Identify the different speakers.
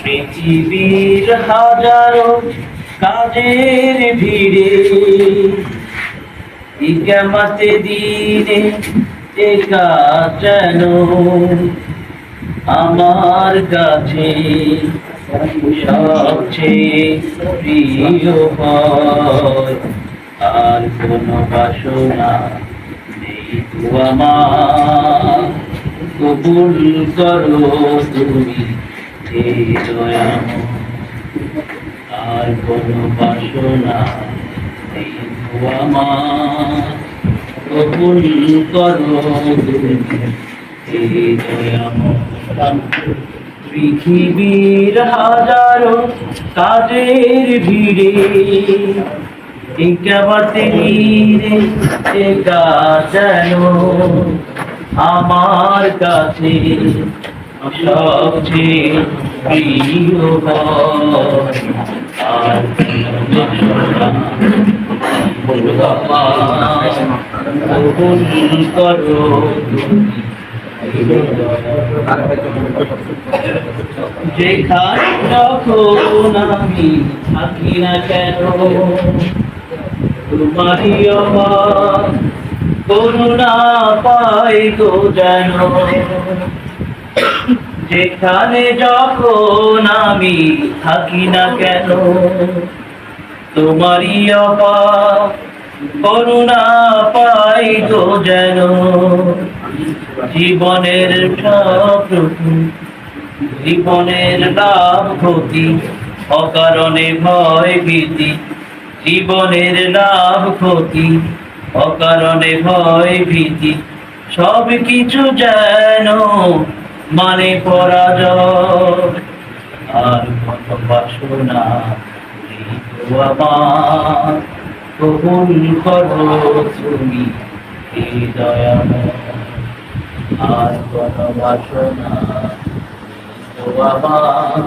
Speaker 1: পৃথিবীর হাজারো কাজের ভিড়ে কিয়ামতে দিনে একা যেন আমার কাছে সবচেয়ে প্রিয় হয়। আর কোনো বাসনা নেই তো আমার, কবুল করো তুমি হে দয়াময়। আর কোনো বাসনা নেই তো আমার, কবুল করো তুমি হে দয়াময়। পৃথিবীর হাজারো কাজের ভিড়ে কিয়ামতে দিনে একা যেন আমার কাছে সবচেয়ে প্রিয় হয়। আর কবুল করো যেখানে যখন আমি থাকি না কেন তোমারই আমার করুণা পাই গো যেন। যেখানে যখন আমি থাকি না কেন তোমারই অপার করুণা পাই গো যেন। জীবনের সব জীবনের লাভ ক্ষতি অকারণে ভয় ভীতি, জীবনের লাভ ক্ষতি অকারণে ভয় ভীতি, সব কিছু যেন মানে পরাজয়। আর কত বাসনা নেই তো আমার, কবুল করো তুমি হে দয়াময়। আর কোনো বাসনা নেই তো আমার।